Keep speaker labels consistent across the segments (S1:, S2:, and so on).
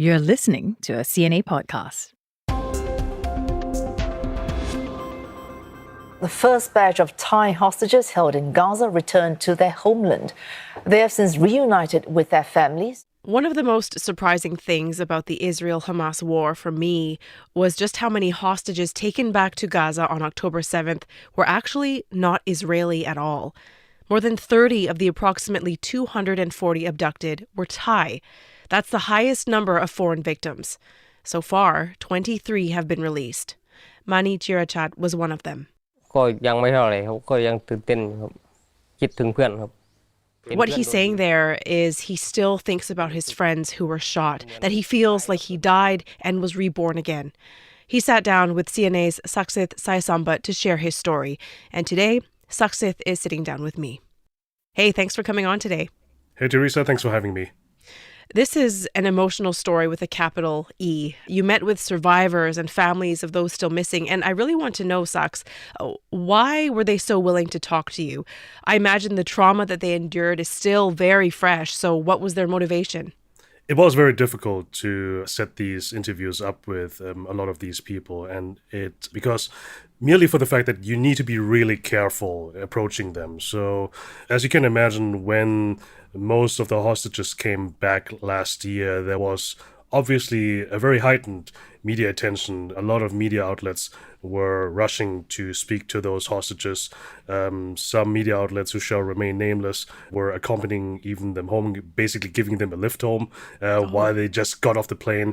S1: You're listening to a CNA podcast.
S2: The first batch of Thai hostages held in Gaza returned to their homeland. They have since reunited with their families.
S3: One of the most surprising things about the Israel-Hamas war for me was just how many hostages taken back to Gaza on October 7th were actually not Israeli at all. More than 30 of the approximately 240 abducted were Thai. That's the highest number of foreign victims. So far, 23 have been released. Mani Chirachat was one of them.
S4: ก็ยังไม่เท่าไหร่ครับก็ยังตื่นเต้นครับคิดถึงเพื่อนครับ
S3: What he's saying there is he still thinks about his friends who were shot, that he feels like he died and was reborn again. He sat down with CNA's Saksith Saiyasombut to share his story, and today, Saksith is sitting down with me. Hey, thanks for coming on today.
S5: Hey, Teresa, thanks for having me.
S3: This is an emotional story with a capital E. You met with survivors and families of those still missing, and I really want to know, Saks, why were they so willing to talk to you? I imagine the trauma that they endured is still very fresh, so what was their motivation?
S5: It was very difficult to set these interviews up with a lot of these people, and it because merely for the fact that you need to be really careful approaching them. So, as you can imagine, when most of the hostages came back last year, there was obviously a very heightened media attention. A lot of media outlets were rushing to speak to those hostages. Some media outlets who shall remain nameless were accompanying even them home, basically giving them a lift home while they just got off the plane.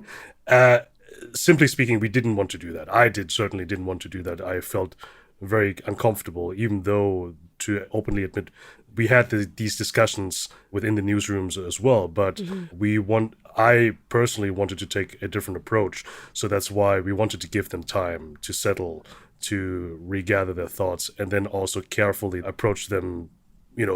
S5: Simply speaking, we didn't want to do that. I certainly didn't want to do that. I felt very uncomfortable, even though, to openly admit, we had these discussions within the newsrooms as well, but I personally wanted to take a different approach. So that's why we wanted to give them time to settle, to regather their thoughts, and then also carefully approach them,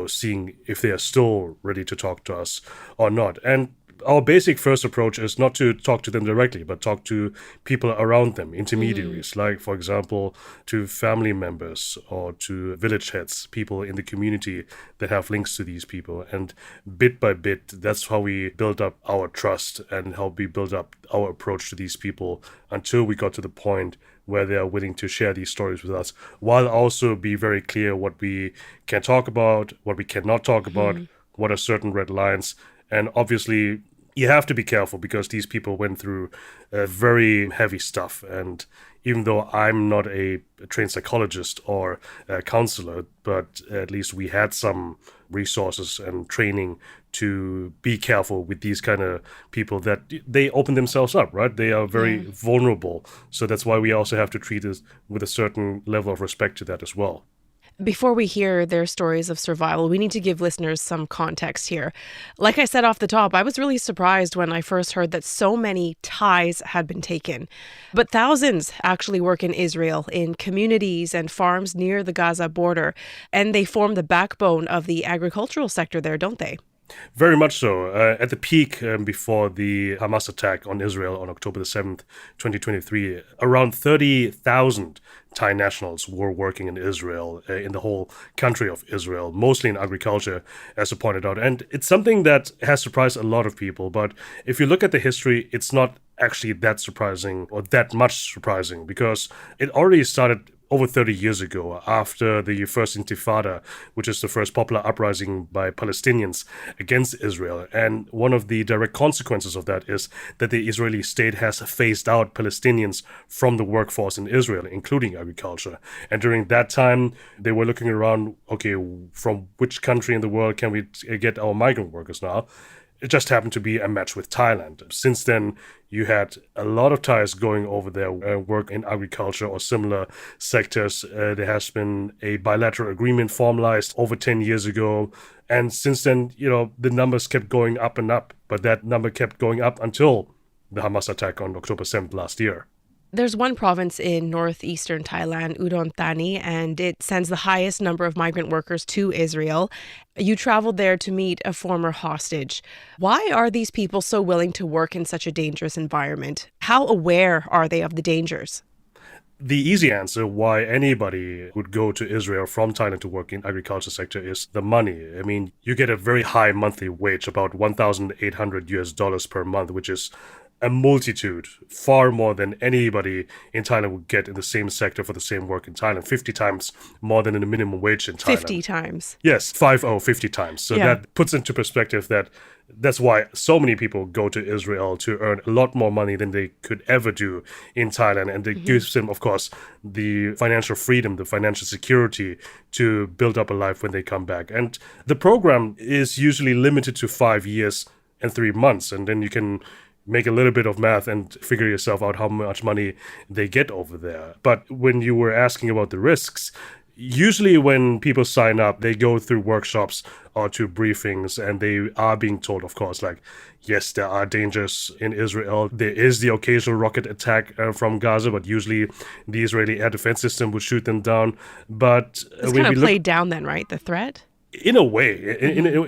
S5: seeing if they are still ready to talk to us or not. And our basic first approach is not to talk to them directly, but talk to people around them, intermediaries, like, for example, to family members or to village heads, people in the community that have links to these people. And bit by bit, that's how we build up our trust and how we build up our approach to these people until we got to the point where they are willing to share these stories with us, while also be very clear what we can talk about, what we cannot talk about, what are certain red lines. And obviously, you have to be careful because these people went through very heavy stuff. And even though I'm not a trained psychologist or a counselor, but at least we had some resources and training to be careful with these kind of people, that they open themselves up, right? They are very vulnerable. So that's why we also have to treat it with a certain level of respect to that as well.
S3: Before we hear their stories of survival, we need to give listeners some context here. Like I said off the top, I was really surprised when I first heard that so many Thais had been taken. But thousands actually work in Israel in communities and farms near the Gaza border, and they form the backbone of the agricultural sector there, don't they?
S5: Very much so. At the peak before the Hamas attack on Israel on October the 7th, 2023, around 30,000 Thai nationals were working in Israel, in the whole country of Israel, mostly in agriculture, as I pointed out. And it's something that has surprised a lot of people. But if you look at the history, it's not actually that surprising or that much surprising, because it already started over 30 years ago, after the first Intifada, which is the first popular uprising by Palestinians against Israel. And one of the direct consequences of that is that the Israeli state has phased out Palestinians from the workforce in Israel, including agriculture. And during that time, they were looking around, okay, from which country in the world can we get our migrant workers now? It just happened to be a match with Thailand. Since then, you had a lot of Thais going over there, work in agriculture or similar sectors. There has been a bilateral agreement formalized over 10 years ago. And since then, the numbers kept going up and up. But that number kept going up until the Hamas attack on October 7th last year.
S3: There's one province in northeastern Thailand, Udon Thani, and it sends the highest number of migrant workers to Israel. You traveled there to meet a former hostage. Why are these people so willing to work in such a dangerous environment? How aware are they of the dangers?
S5: The easy answer why anybody would go to Israel from Thailand to work in agriculture sector is the money. I mean, you get a very high monthly wage, about $1,800 per month, which is a multitude, far more than anybody in Thailand would get in the same sector for the same work in Thailand, 50 times more than in the minimum wage in Thailand.
S3: 50 times.
S5: Yes, 50 times. So
S3: Yeah.
S5: that puts into perspective that that's why so many people go to Israel to earn a lot more money than they could ever do in Thailand. And it gives them, of course, the financial freedom, the financial security to build up a life when they come back. And the program is usually limited to 5 years and 3 months. And then you can make a little bit of math and figure yourself out how much money they get over there. But when you were asking about the risks, usually when people sign up, they go through workshops or to briefings, and they are being told, of course, like, yes, there are dangers in Israel. There is the occasional rocket attack from Gaza, but usually the Israeli air defense system would shoot them down. But
S3: It's kind of played down then, right? The threat?
S5: In a way,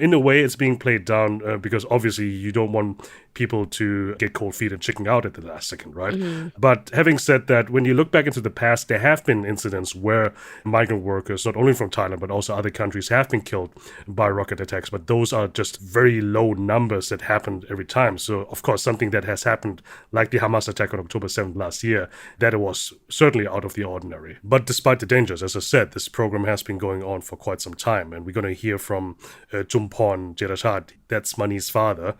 S5: in a way, it's being played down because obviously you don't want people to get cold feet and chicken out at the last second, right? But having said that, when you look back into the past, there have been incidents where migrant workers, not only from Thailand, but also other countries, have been killed by rocket attacks. But those are just very low numbers that happened every time. So, of course, something that has happened, like the Hamas attack on October 7th last year, that was certainly out of the ordinary. But despite the dangers, as I said, this program has been going on for quite some time. And we're going to hear from Chumpon Jerachat, that's Mani's father.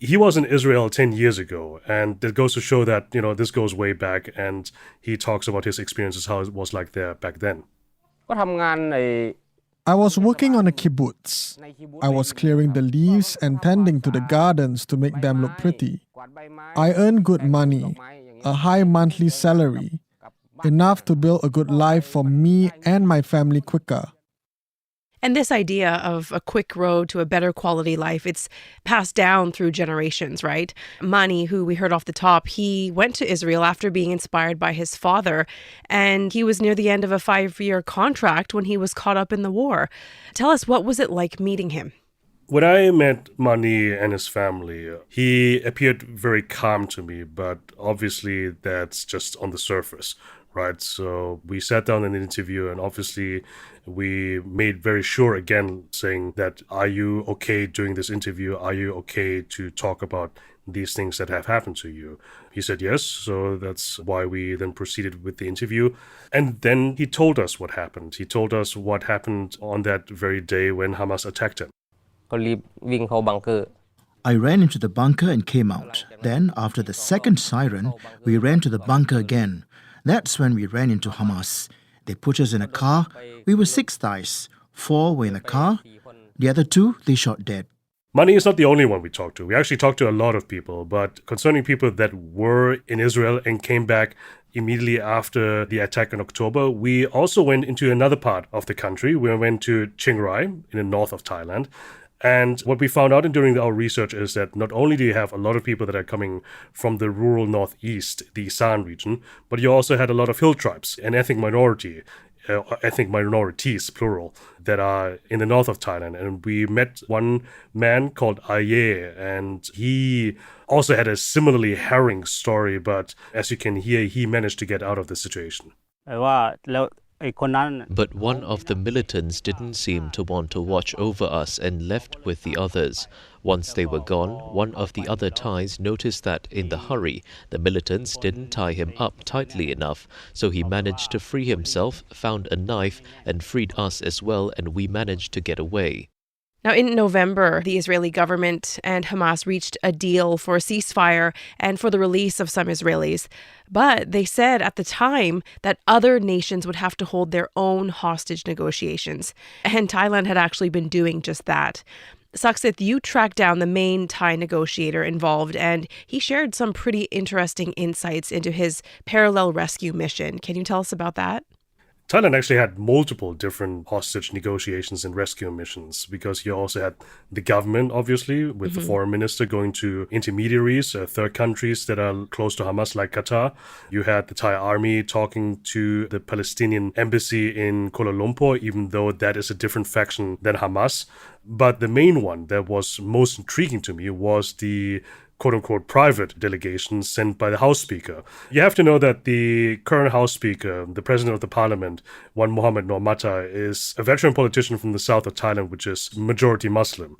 S5: He was in Israel 10 years ago, and that goes to show that, this goes way back, and he talks about his experiences, how it was like there back then.
S4: ก็ทำงานใน
S6: I was working on a kibbutz. I was clearing the leaves and tending to the gardens to make them look pretty. I earned good money, a high monthly salary, enough to build a good life for me and my family quicker.
S3: And this idea of a quick road to a better quality life, it's passed down through generations, right? Mani, who we heard off the top, he went to Israel after being inspired by his father, and he was near the end of a 5-year contract when he was caught up in the war. Tell us, what was it like meeting him?
S5: When I met Mani and his family, he appeared very calm to me, but obviously that's just on the surface, right? So we sat down in an interview, and obviously we made very sure again, saying that, are you okay doing this interview? Are you okay to talk about these things that have happened to you? He said yes, so that's why we then proceeded with the interview. And then he told us what happened. He told us what happened on that very day when Hamas attacked him.
S4: ก็รีบวิ่งเข้าบังเกอร์
S7: I ran into the bunker and came out. Then, after the second siren, we ran to the bunker again. That's when we ran into Hamas. They put us in a car. We were 6 guys. 4 were in the car. The other 2, they shot dead.
S5: Mani is not the only one we talked to. We actually talked to a lot of people, but concerning people that were in Israel and came back immediately after the attack in October, we also went into another part of the country. We went to Chiang Rai in the north of Thailand. And what we found out during our research is that not only do you have a lot of people that are coming from the rural northeast, the Isan region, but you also had a lot of hill tribes, an ethnic minorities, plural, that are in the north of Thailand. And we met one man called Aye, and he also had a similarly harrowing story, but as you can hear, he managed to get out of the situation.
S8: ว่าแล้ว
S9: But one of the militants didn't seem to want to watch over us and left with the others. Once they were gone, one of the other Thais noticed that in the hurry, the militants didn't tie him up tightly enough, so he managed to free himself, found a knife, and freed us as well, and we managed to get away.
S3: Now, in November, the Israeli government and Hamas reached a deal for a ceasefire and for the release of some Israelis. But they said at the time that other nations would have to hold their own hostage negotiations. And Thailand had actually been doing just that. Saksith, you tracked down the main Thai negotiator involved, and he shared some pretty interesting insights into his parallel rescue mission. Can you tell us about that?
S5: Thailand actually had multiple different hostage negotiations and rescue missions, because you also had the government, obviously, with the foreign minister going to intermediaries, third countries that are close to Hamas, like Qatar. You had the Thai army talking to the Palestinian embassy in Kuala Lumpur, even though that is a different faction than Hamas. But the main one that was most intriguing to me was the quote-unquote private delegation sent by the House Speaker. You have to know that the current House Speaker, the President of the Parliament, Wan Mohammed Noor Matta, is a veteran politician from the south of Thailand, which is majority Muslim.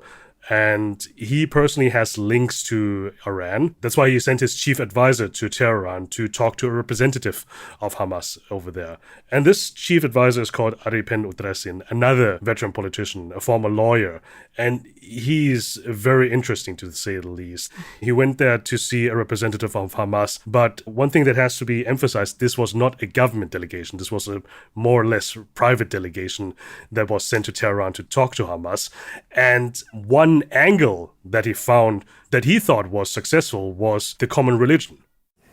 S5: And he personally has links to Iran. That's why he sent his chief advisor to Tehran to talk to a representative of Hamas over there. And this chief advisor is called Aripen Utresin, another veteran politician, a former lawyer. And he's very interesting, to say the least. He went there to see a representative of Hamas. But one thing that has to be emphasized, this was not a government delegation. This was a more or less private delegation that was sent to Tehran to talk to Hamas. And one angle that he found that he thought was successful was the common religion.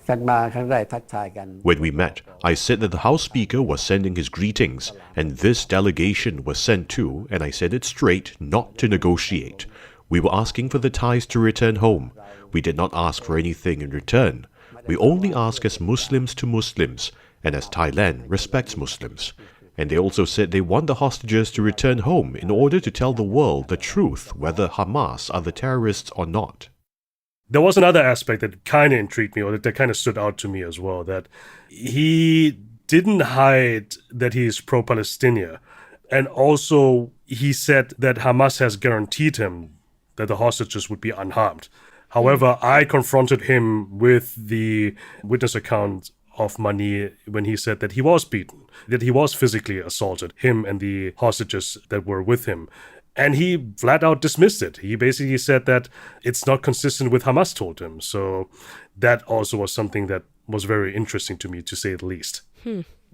S8: When we met, I said that the House Speaker was sending his greetings, and this delegation was sent too, and I said it straight, not to negotiate. We were asking for the Thais to return home. We did not ask for anything in return. We only ask as Muslims to Muslims, and as Thailand respects Muslims. And they also said they want the hostages to return home in order to tell the world the truth, whether Hamas are the terrorists or not.
S5: There was another aspect that kind of intrigued me, or that kind of stood out to me as well, that he didn't hide that he's pro-Palestinian. And also, he said that Hamas has guaranteed him that the hostages would be unharmed. However, I confronted him with the witness account of Mani when he said that he was beaten, that he was physically assaulted, him and the hostages that were with him. And he flat out dismissed it. He basically said that it's not consistent with Hamas told him. So that also was something that was very interesting to me, to say the least.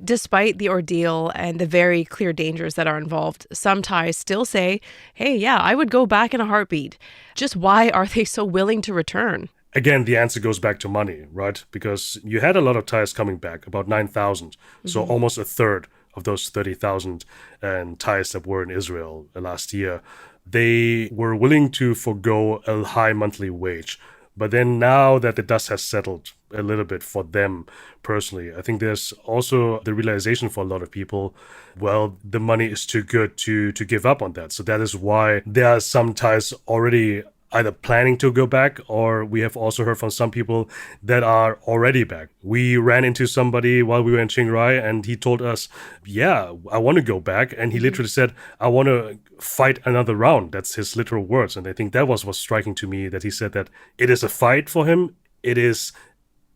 S3: Despite the ordeal and the very clear dangers that are involved, some Thais still say, hey, yeah, I would go back in a heartbeat. Just why are they so willing to return?
S5: Again, the answer goes back to money, right? Because you had a lot of Thais coming back, about 9,000. So almost a third of those 30,000 Thais that were in Israel last year. They were willing to forgo a high monthly wage. But then now that the dust has settled a little bit for them personally, I think there's also the realization for a lot of people, well, the money is too good to give up on that. So that is why there are some Thais already either planning to go back, or we have also heard from some people that are already back. We ran into somebody while we were in Chiang Rai, and he told us, yeah, I want to go back. And he literally said, I want to fight another round. That's his literal words. And I think that was striking to me, that he said that it is a fight for him. It is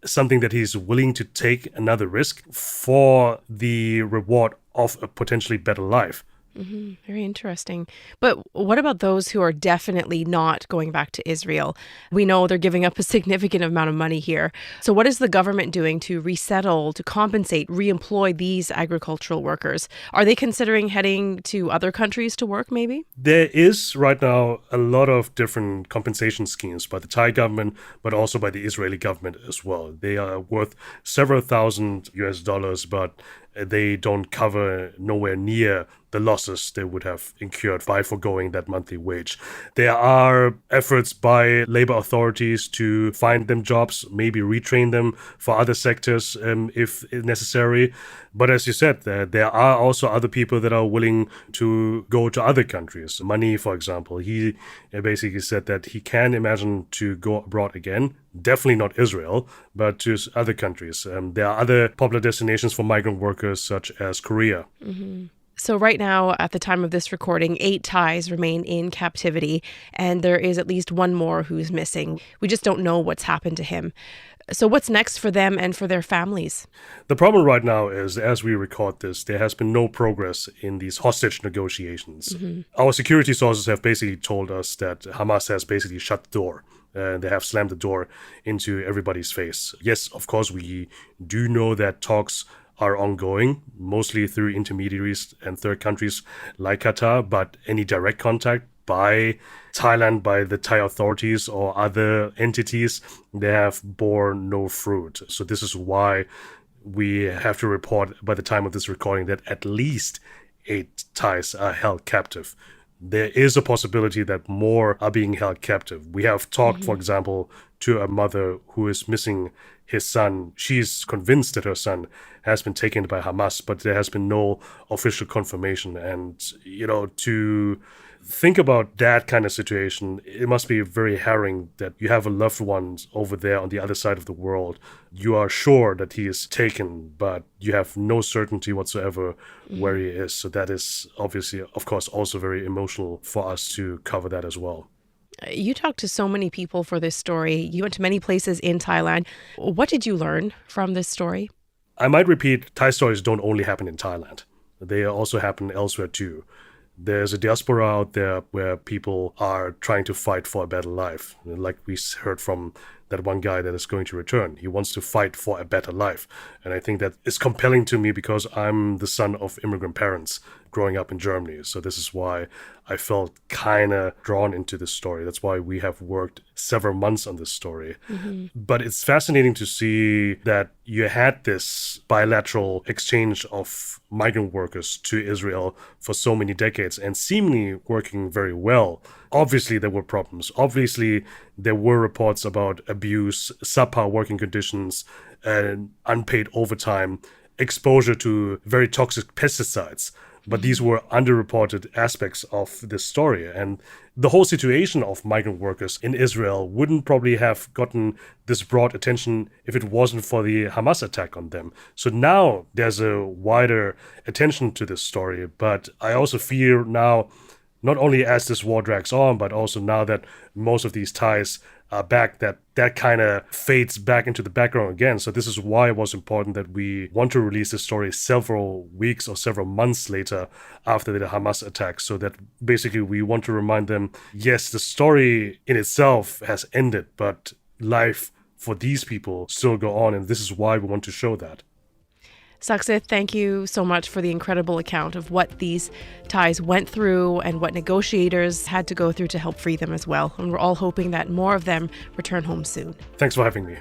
S5: something that he's willing to take another risk for the reward of a potentially better life.
S3: Very interesting. But what about those who are definitely not going back to Israel? We know they're giving up a significant amount of money here. So what is the government doing to resettle, to compensate, re-employ these agricultural workers? Are they considering heading to other countries to work, maybe?
S5: There is right now a lot of different compensation schemes by the Thai government, but also by the Israeli government as well. They are worth several thousand US dollars, but they don't cover nowhere near the losses they would have incurred by foregoing that monthly wage. There are efforts by labor authorities to find them jobs, maybe retrain them for other sectors if necessary. But as you said, there are also other people that are willing to go to other countries. Mani, for example, he basically said that he can imagine to go abroad again. Definitely not Israel, but to other countries. There are other popular destinations for migrant workers, such as Korea.
S3: So right now, at the time of this recording, 8 Thais remain in captivity, and there is at least one more who's missing. We just don't know what's happened to him. So what's next for them and for their families?
S5: The problem right now is, as we record this, there has been no progress in these hostage negotiations. Our security sources have basically told us that Hamas has basically shut the door. They have slammed the door into everybody's face. Yes, of course, we do know that talks are ongoing, mostly through intermediaries and third countries like Qatar, but any direct contact by Thailand, by the Thai authorities or other entities, they have borne no fruit. So this is why we have to report by the time of this recording that at least 8 Thais are held captive. There is a possibility that more are being held captive. We have talked, for example, to a mother who is missing his son. She's convinced that her son has been taken by Hamas, but there has been no official confirmation. And, to think about that kind of situation, it must be very harrowing that you have a loved one over there on the other side of the world. You are sure that he is taken, but you have no certainty whatsoever where he is. So that is obviously, of course, also very emotional for us to cover that as well.
S3: You talked to so many people for this story. You went to many places in Thailand. What did you learn from this story?
S5: I might repeat, Thai stories don't only happen in Thailand. They also happen elsewhere too. There's a diaspora out there where people are trying to fight for a better life. Like we heard from that one guy that is going to return. He wants to fight for a better life. And I think that is compelling to me because I'm the son of immigrant parents growing up in Germany. So this is why I felt kind of drawn into this story. That's why we have worked several months on this story. But it's fascinating to see that you had this bilateral exchange of migrant workers to Israel for so many decades and seemingly working very well. Obviously, there were problems. Obviously, there were reports about abuse, subpar working conditions, and unpaid overtime, exposure to very toxic pesticides. But these were underreported aspects of this story. And the whole situation of migrant workers in Israel wouldn't probably have gotten this broad attention if it wasn't for the Hamas attack on them. So now there's a wider attention to this story. But I also fear now, not only as this war drags on, but also now that most of these ties are back, that kind of fades back into the background again. So this is why it was important that we want to release this story several weeks or several months later after the Hamas attack, so that basically we want to remind them, yes, the story in itself has ended, but life for these people still go on, and this is why we want to show that.
S3: Saksith, thank you so much for the incredible account of what these Thais went through and what negotiators had to go through to help free them as well. And we're all hoping that more of them return home soon.
S5: Thanks for having me.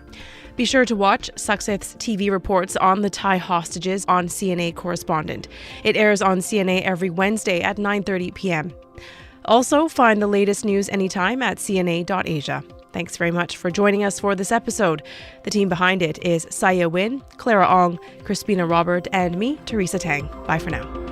S3: Be sure to watch Saksith's TV reports on the Thai hostages on CNA Correspondent. It airs on CNA every Wednesday at 9:30 p.m. Also, find the latest news anytime at cna.asia. Thanks very much for joining us for this episode. The team behind it is Saya Win, Clara Ong, Crispina Robert, and me, Teresa Tang. Bye for now.